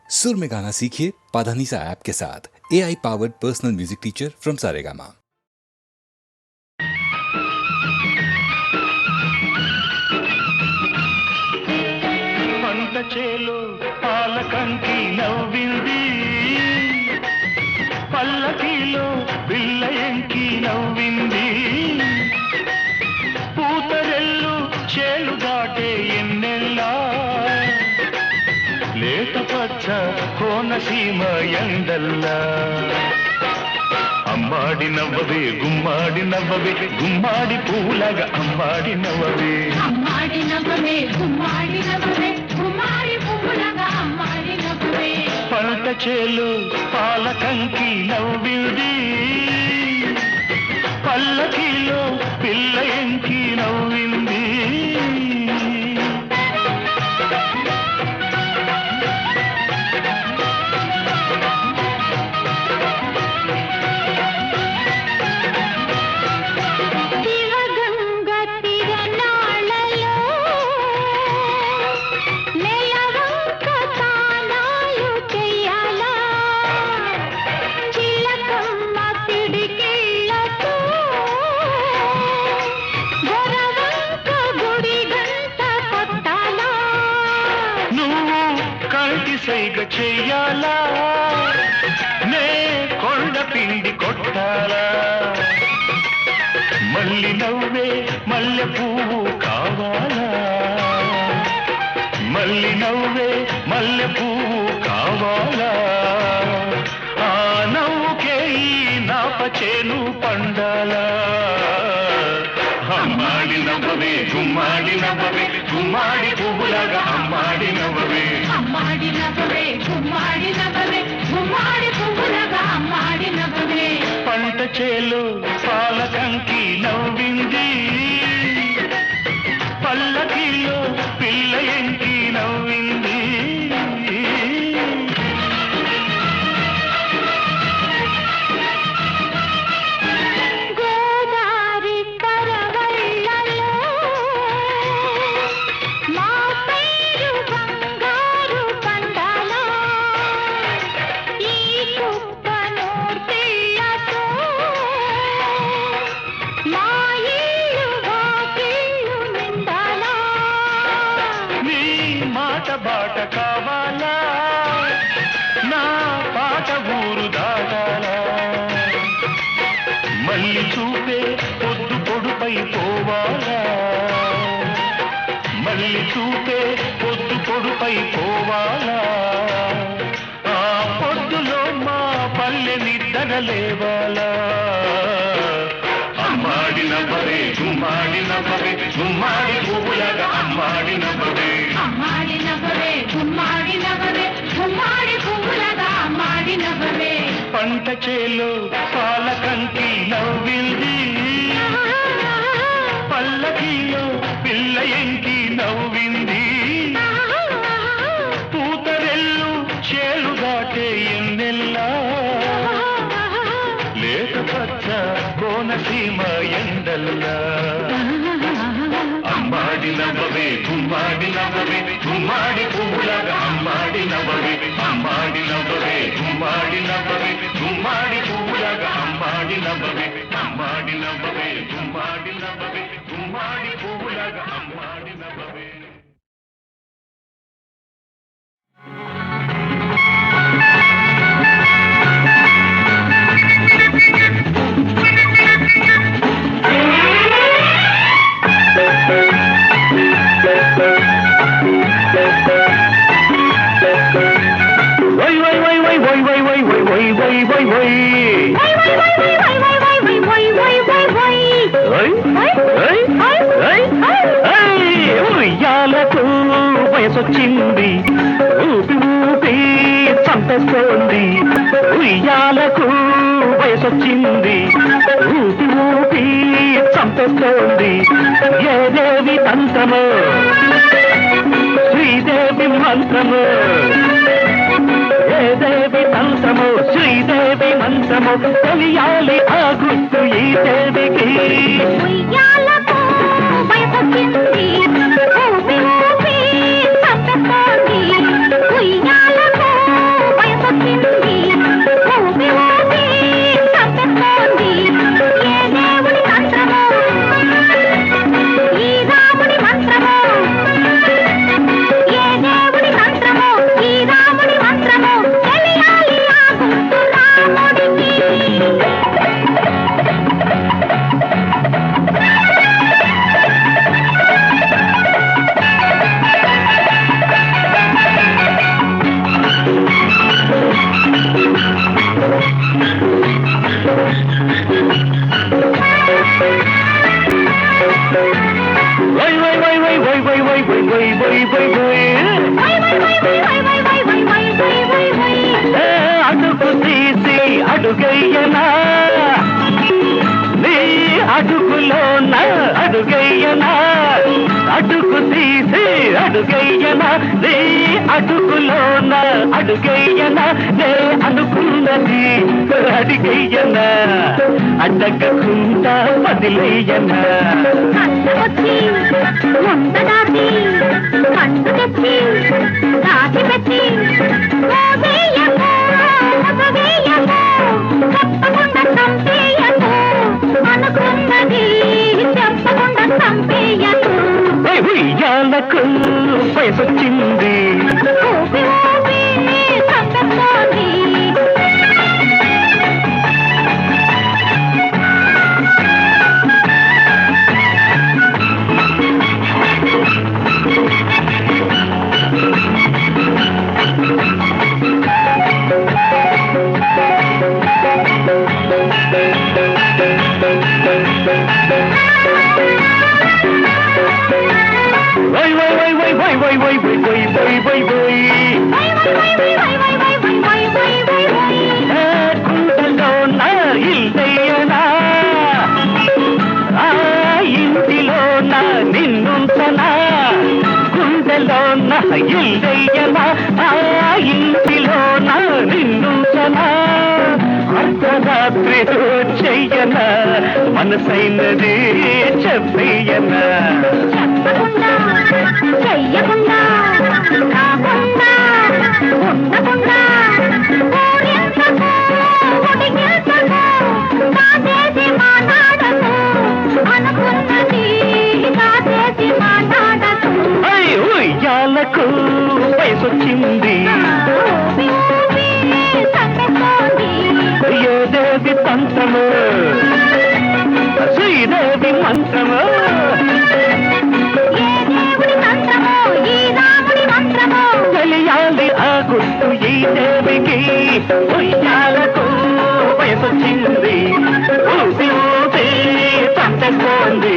सुर में गाना सीखिए पाधानीसा ऐप के साथ। AI powered personal music teacher from Saregama. పంట చేలో పాలకంకి నవ్వింది, పల్లకిలో బిల్లయంకి నవ్వింది, పూతరెల్లు చేలు దాటే ఎన్నెల్లా, లేత పచ్చ కోనసీమ ఎండల్లా. అమ్మాడి నవ్వవే గుమ్మాడి నవ్వవే, గుమ్మాడి పూలగా అమ్మాడి నవ్వవే, అమ్మాడి నవ్వవే గుమ్మాడి నవ్వవే, గుమ్మాడి పూలగా అమ్మాడి నవ్వవే. పంట చేలు పాలకంకి నవ్వింది, పల్లకిలో పిల్లయంకి నవ్వింది. సైగ చెయ్యాలా, నే కొండ పిండి కొట్టాలా, మల్లి నవ్వే మల్లె పువ్వు కావాలా, మల్లి నవ్వే మల్లె పువ్వు కావాలా, ఆ నవ్వుకే ఈ నాప చేను పండాలా. అమ్మాడి నవ్వవే గుమ్మాడి నవ్వవే, గుమ్మాడి పువ్వులాగా అమ్మాడి నవ్వవే, అమ్మాడి నవ్వవే గుమ్మాడి నవ్వవే, గుమ్మాడి పువ్వులగా అమ్మాడి నవ్వవే. పంట చేలు పాలకంకి నవ్వింది, పల్లకిలో పిల్లయంకి నవ్వింది. బాట కావాలా, నా పాట ఊరు దాటాలా, మళ్ళీ చూపే పొద్దు పొడుపై పోవాలా, మళ్ళీ చూపే పొద్దు పొడుపై పోవాలా, ఆ పొద్దులో మా పల్లె నిద్రలేవాలా. అమ్మాడి నవ్వవే గుమ్మాడి నవ్వవే, గుమ్మాడి పువ్వులాగా అమ్మాడి నవ్వవే, అమ్మాడి నవ్వవే గుమ్మాడి నవ్వవే, గుమ్మాడి పువ్వులగా అమ్మాడి నవ్వవే. పంట చేలు పాలకంకి నవ్వింది, పల్లకిలో పిల్లయంకి నవ్వింది, పూతరెల్లు చేలు దాటే ఎన్నెల్లా, లేత పచ్చ కోనసీమ ఎండల్లా. అమ్మాడి నవ్వవే గుమ్మాడి నవ్వవే, గుమ్మాడి పువ్వులాగా అమ్మాడి నవ్వవే, అమ్మాడి నవ్వవే గుమ్మాడి నవ్వవే, గుమ్మాడి పువ్వులాగా అమ్మాడి నవ్వవే, అమ్మాడి నవ్వవే గుమ్మాడి నవ్వవే, గుమ్మాడి పువ్వులాగా అమ్మాడి నవ్వవే. ఉయ్యాలకు వయసొచ్చింది, ఊపి ఊపి చంపేస్తోంది, ఉయ్యాలకు వయసొచ్చింది, ఊపి ఊపి చంపేస్తోంది. ఏదేవి తంత్రము శ్రీదేవి మంత్రము, ఏదేవి తంత్రము శ్రీదేవి మంత్రము, తెలియాలి ఆ గుర్తు ఈ దేవికి. ఉయ్యాలకు వయసొచ్చింది, ఊపి ఊపి చంపేస్తోంది, ఉయ్యాలకు కలిసి అడుగయ్యనా నీ అడుగులోన అడుగయ్యనా నే అనుకున్నది అడిగయ్యనా అడ్డగకుండా వదిలేయనా వచ్చి ముందడాది పండు తెచ్చి దాచి పెట్టి ఓవేయమో ఓవేయమో తప్పకుండా చంపేయను అనుకున్నది చెప్పకుండా చంపేయను ఉయ్యాలకు వయసొచ్చింది ఊపి ఊపి సంగతోని వై వై వై వై వై వై వై వై వై వై వై వై గుండెలో నా ఇల్దయ్యనా ఆ ఇంటిలో నా నిన్నుంచనా గుండెలో నా ఇల్దయ్యనా ఆ ఇంటిలో నా నిన్నుంచనా అర్ధరాత్రి చెయ్యనా మనసైనది చెప్పయ్యనా చెప్పకుండా చెయ్యకుండా కాకుండా ఉండకుండా ఊరించకు ఉడిగించకు కాదేసి మాట్లాడకు అనుకున్నది కాదేసి మాట్లాడకు ఉయ్యాలకు వయసొచ్చింది ఊపి ఊపి సంగతోని ఏదేవి తంత్రము శ్రీదేవి మంత్రము ఏ దేవుడి మంత్రమో ఈ రాముడి మంత్రమో తెలియాలి ఆ గుర్తు ఈ దేవికి ఉయ్యాలకు వయసొచ్చింది ఊపి ఊపి తంతకోంది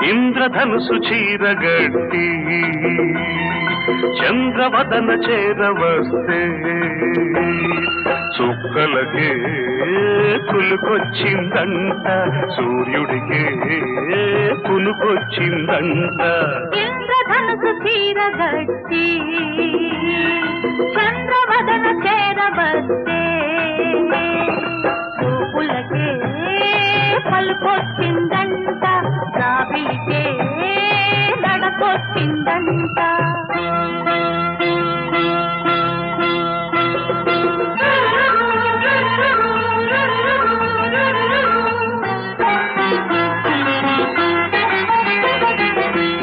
ఇంద్రధనుసు చీరగట్టి చంద్రవదన చేరవస్తే చుక్కలకే కులుకొచ్చిందంట సూర్యుడికే కునుకొచ్చిందంట ఇంద్రధనుసు చీరగట్టి చంద్రవదన చేరవస్తే చూపులకే పలుకొచ్చిందంట రాబిలికే నడకొచ్చిందంట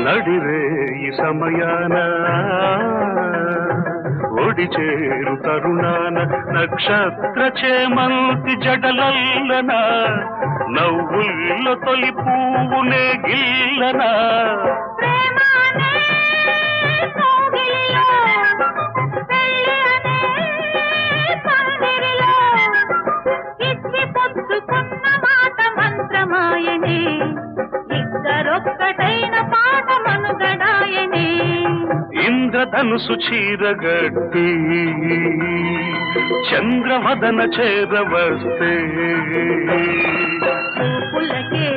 నడిరే ఈ సమయాన ఒడి చేరు తరుణాన నక్షత్ర చేమంతి జడలల్లన నవ్వుల్లో తొలి పువ్వునే గిల్లనా ప్రేమానే కోగిలిలో పెళ్ళి అనే పందిరిలో ఇచ్చి పుచ్చుకున్న మాట మంత్రమాయనే ఇద్దరొక్కటైన పాట మనుగడాయనే ఇంద్రధనుసు చీరగట్టి చంద్రవదన చేరవస్తే చూపులకే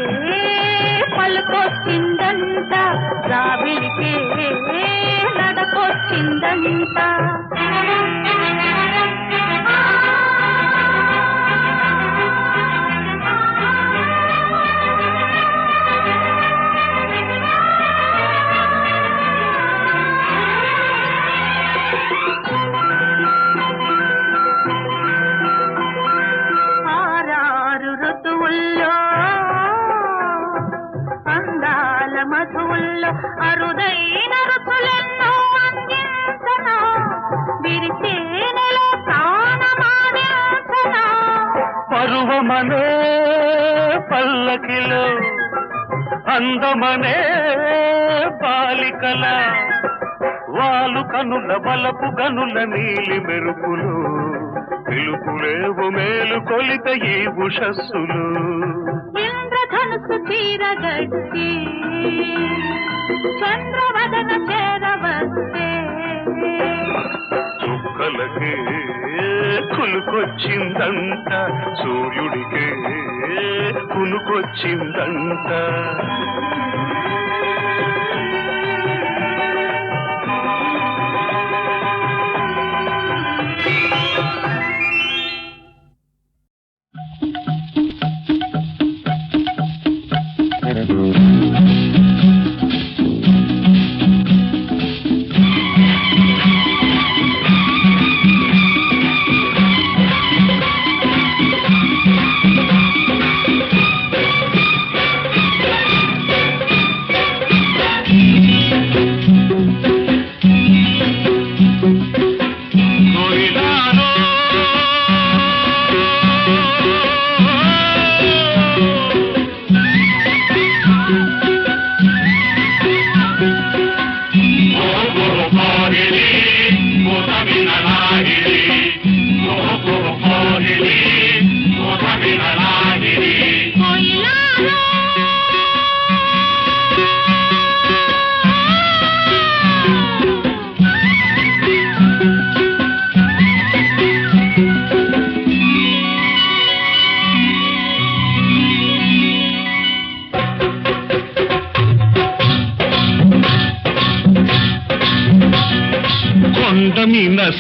పలుకొచ్చిందంట రాబిలికే నడకొచ్చిందంట ఆరారు ఋతువుల్లో అందాల మధువుల్లో అరుదైన రుచులెన్నో అందించనా విరిచేనెలో ప్రాణమాదించనా పరువమనే పల్లకిలో అందమనే బాలికల వాలు కనుల బలపు గనుల నీలి మెరుపులు పిలుపులేవు మేలు కొలిత ఈ ఉషస్సులు ఇంద్రధనుసు చీరగట్టి చంద్రవదన చేరవస్తే చుక్కలకే కులుకొచ్చిందంట సూర్యుడికే కునుకొచ్చిందంట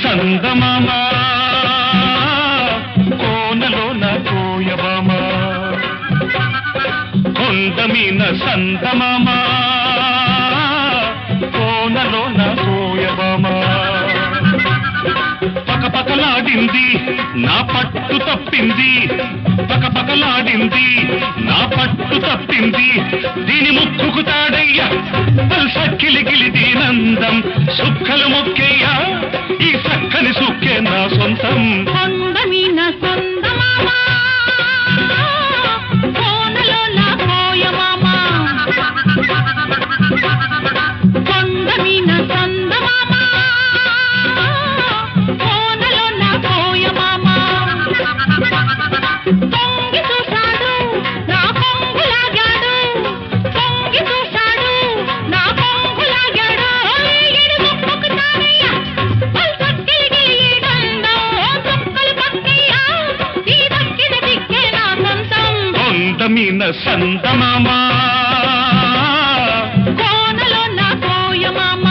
సందమామ కోనలోన కోయబామ కొండమీన సందమామ కోనలోన కోయబామ పకపకలాడింది నా పట్టు తప్పింది పకపకలాడింది నా పట్టు తప్పింది దీని ముక్కుకు తాడయ్యా సక్కిలిగిలి దీనందం సుక్కలు మొక్కయ్యా ఈ సక్కని సుక్కే నా సొంతం కొండమీన సందమామ కోనలోన కోయమామ కొండమీన సందమామ కోనలోన కోయమామ తొంగి చూశాడు నా కొంగులాగాడు తొంగి చూశాడు నా కొంగులాగాడు ఈడు ముక్కుకు తానయ్యా కొండమీన సందమామ కోనలోన కోయమామ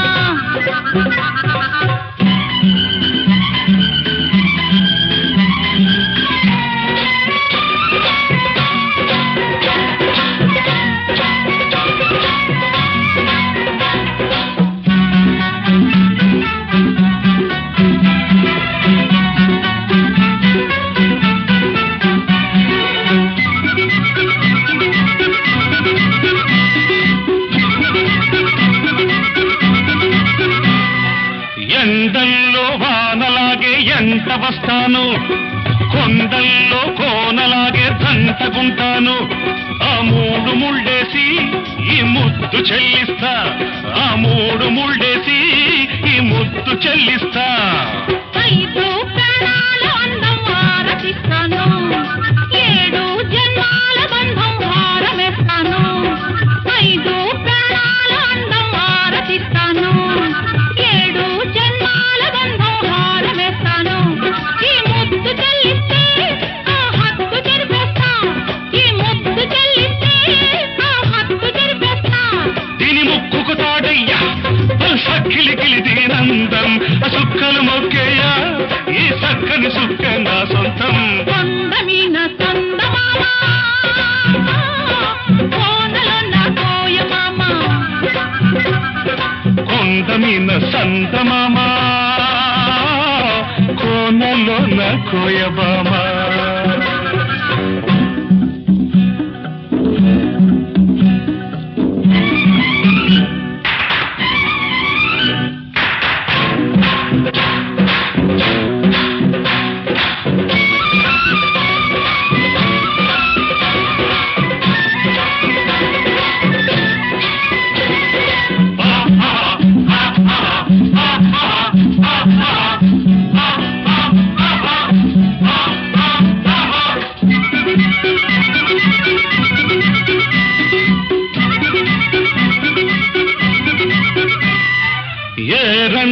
ఎండల్లో వానలాగే ఎంట వస్తాను కొండల్లో కోనలాగే దంటగుంటాను ఆ మూడు ముళ్ళేసి ఈ ముద్దు చెల్లిస్తా ఆ మూడు ముళ్ళేసి ఈ ముద్దు చెల్లిస్తా 5 ప్రాణాల అందం ఆరతిస్తాను 7 జన్మాల బంధం హారమేస్తాను 5 ప్రాణాల అందం ఆరతిస్తాను 7 జన్మాల బంధం హారమేస్తాను ఈ ముద్దు చెల్లిస్తే ఆ హక్కు జరిపేస్తా ఈ ముద్దు చెల్లిస్తే ఆ హక్కు జరిపేస్తా దీని ముక్కుకు తాడయ్యా సక్కిలికిలి దీనందం సుక్కలు మొక్కేయ్యా ఈ సక్కని సుక్క నా సొంతం కొండమీన సందమామ కోనలోన కోయమామ కొండమీన సందమామ కోనలోన కోయబామ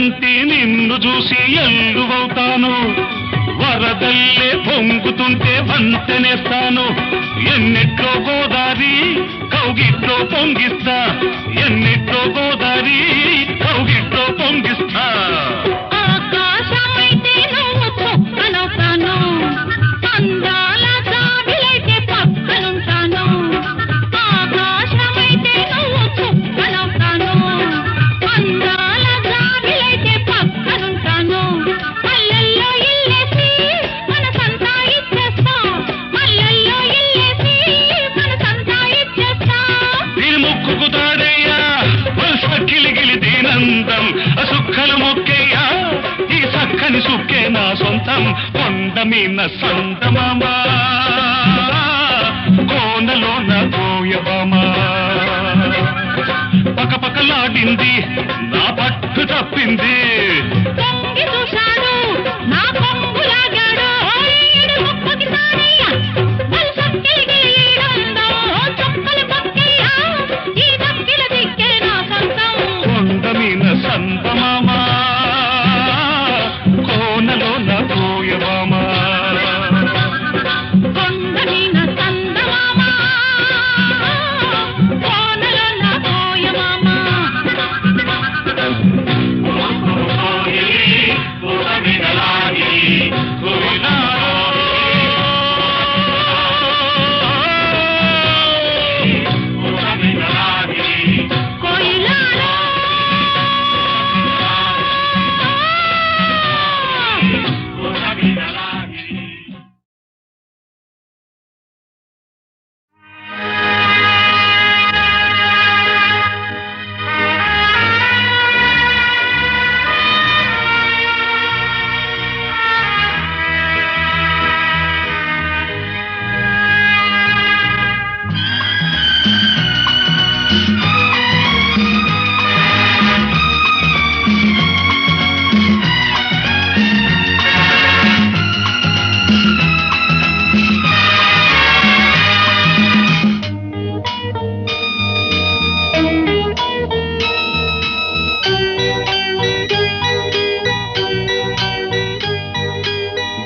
ఎలుగంటి నిన్ను చూసి ఎల్లువవుతాను, వరదల్లే పొంగుతుంటే వంతెనేస్తాను. ఎన్నిట్లో గోదారి కౌగిట్లో పొంగిస్తా, ఎన్నిట్లో గోదారి కౌగిట్లో పొంగిస్తా. ఆకాశమైతే నువ్వు చుక్కనవుతాను, అందాల జాబిలైతే పక్కనుంటాను. ఆకాశమైతే నువ్వు చుక్కనవుతాను, అందాల జాబిలైతే పక్కనుంటాను. మల్లెల్లో ఇల్లేసి మనసంతా ఇచ్చేస్తా, మల్లెల్లో ఇల్లేసి మనసంతా ఇచ్చేస్తా. దీని ముక్కుకు తాడయ్యా గిలిగిలి దీనందం, సుక్కలు మొక్కయ్యా ఈ సక్కని సుక్కే నా సొంతం. కొండ మీన సంతమమా కోనలోన గోయవమా, పకపకలాడింది నా పట్టు తప్పింది. తొంగి చూశాడు నా కొంగు లాగాడు, ఈడు ముక్కుకి సారయ్యా వలసక్కిలిగిలి ఈడందో. చుక్కలు పక్కయ్యా ఈ దక్కిల దిక్కే నా సొంతం. కొండ మీన సంతమమా కోనలోన గోయవమా. కొండ మీద చందమామ, కోనలోన కోయమామ. కోయిలాలో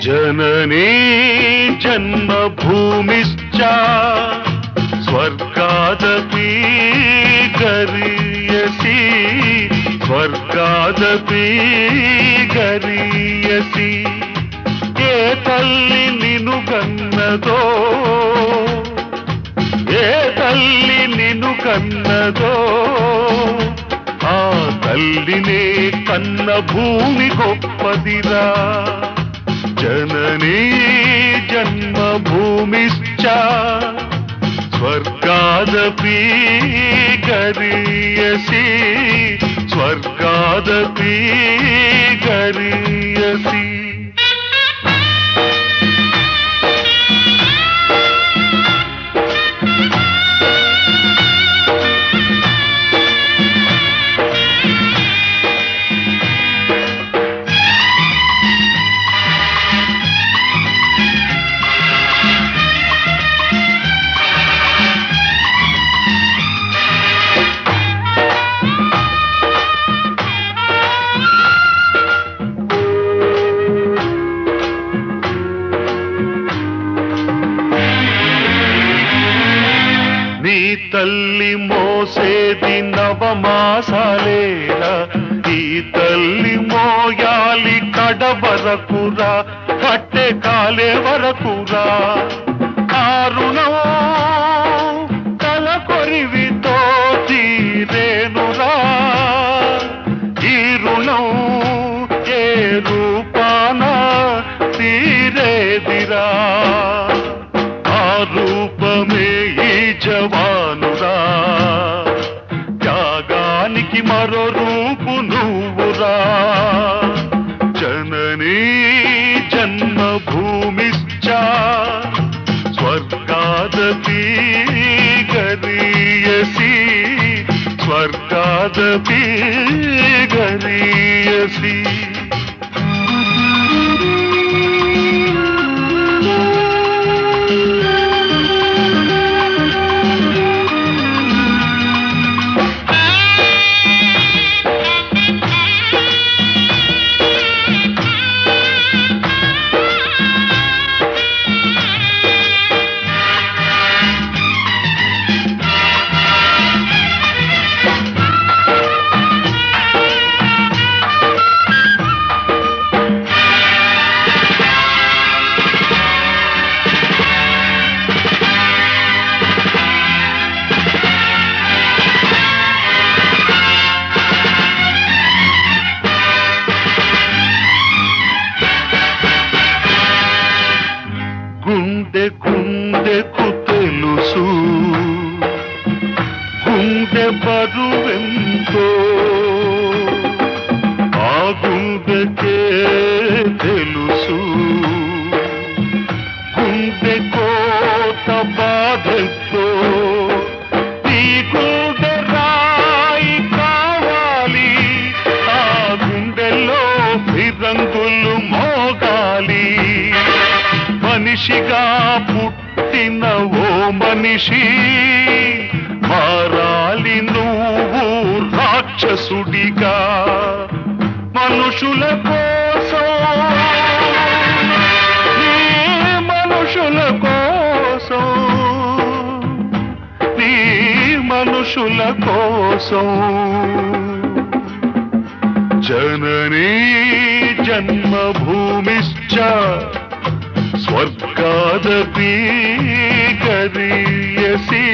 जननी जन्मभूमिश्च स्वर्गादपि गरीयसी, स्वर्गादपि गरीयसी. ఏ తల్లి నిన్ను కన్నదో, ఏ తల్లి నిన్ను కన్నదో, ఆ తల్లినే కన్న భూమి గొప్పదిరా. जननी जन्मभूमिश्च स्वर्गादपि गरीयसी, स्वर्गादपि गरीयसी. తల్లి మోసేది నవమాసాలేరా, ఈ తల్లి మోయాలి కడవరకురా, కట్టె కాలే వరకురా. ఆ రుణం తల కొరివితో తీరేనురా, ఈ రుణం ఏ రూపాన తీరేదిరా. ఆ రూపమే ఈ జవానురా, త్యాగానికి మరో రూపు నువ్వురా. జననీ జన్మభూమిశ్చ స్వర్గాదపి గరీయసి, స్వర్గాదపి గరీయసి. తెలుసు గుండె బరువెంతో ఆ గుండెకే తెలుసు గుండె కోత బాధెంతో ఈ గుండె రాయి కావాలి ఆ గుండెలో ఫిరంగులు మోగాలి మనిషిగా పుట్టిన ఓ మనిషి మారాలి నువ్వు రాక్షసుడిగా మనుషుల కోసం నీ మనుషుల కోసం నీ మనుషుల కోసం జననీ జన్మభూమిశ్చ స్వర్గాదపి గరీయసి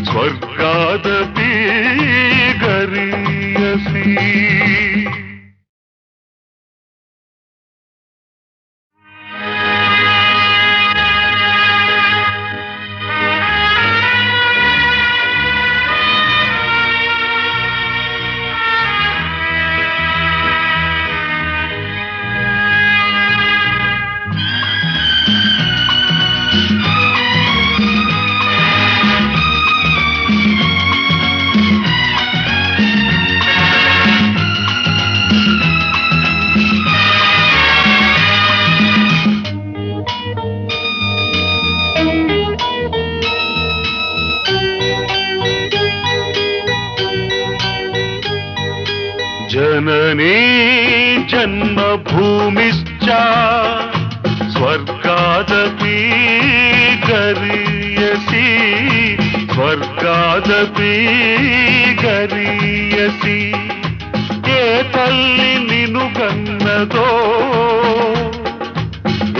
స్వర్గాదపి గరీయసి जननी जन्मभूमिश्च स्वर्गादपि गरीयसी स्वर्गादपि गरीयसी ఏ తల్లి నిన్ను కన్నదో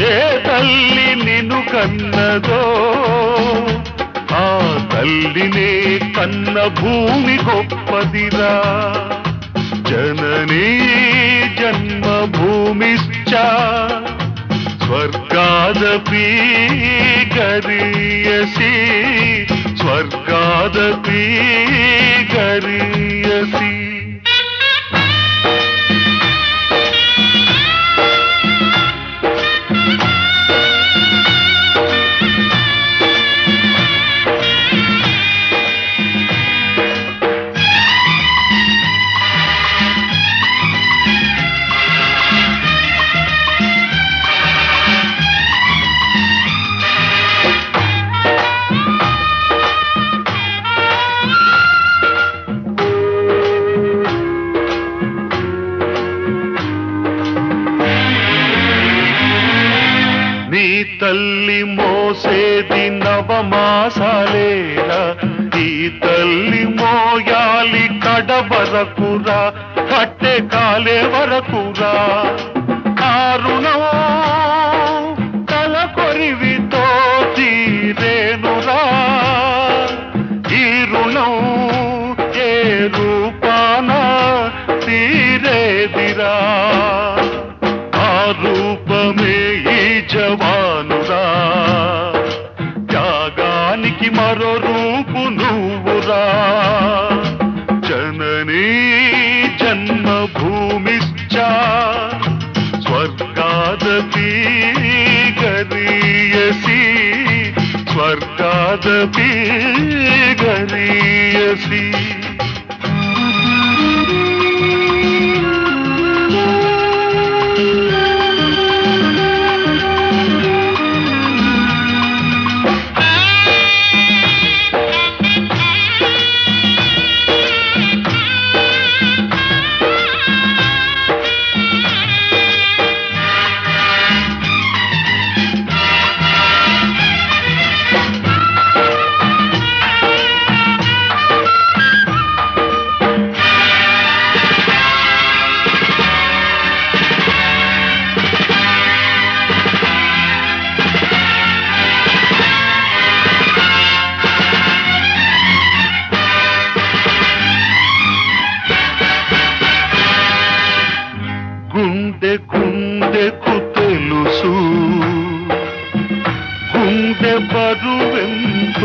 ఏ తల్లి నిన్ను కన్నదో ఆ తల్లినే కన్న భూమి గొప్పదిరా जननी जन्मभूमिश्च स्वर्गादपि गरीयसी स्वर्गादपि गरीयसी తల్లి మోసేది నవమాసాలేరా ఈ తల్లి మోయాలి కడ వరకురా కట్టె కాలే వరకురా ఆరుణం తల కొరివితో తీరేనురా ఈ రుణం ఏ రూపాన తీరేదిరా ఆ రూపమే ఈ జవానురా త్యాగానికి మరో రూపు నువ్వురా జననీ జన్మభూమిశ్చ స్వర్గాదపి గరీయసి స్వర్గాదపి గరీయసి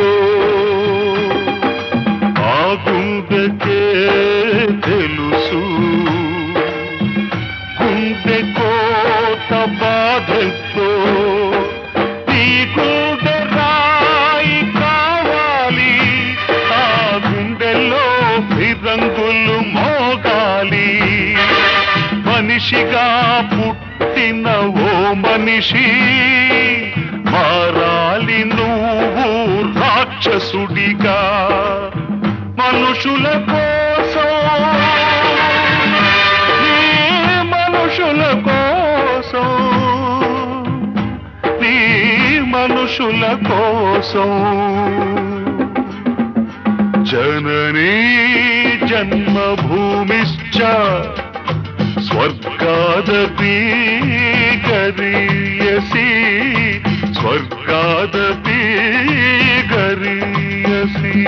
ఏమిటో ఆ గుండెకే తెలుసు. గుండె కోత బాధతో ఈ గుండె రాయి కావాలి. ఆ గుండెల్లో ఫిరంగులు మోగాలి. మనిషిగా పుట్టిన ఓ మనిషి మారాలి నువ్వు రాక్షసుడిగా. మనుషుల కోసం, నీ మనుషుల కోసం, నీ మనుషుల కోసం. జననీ జన్మభూమిశ్చ స్వర్గాదపి గరీయసి, స్వర్గాదపి గరీయసి.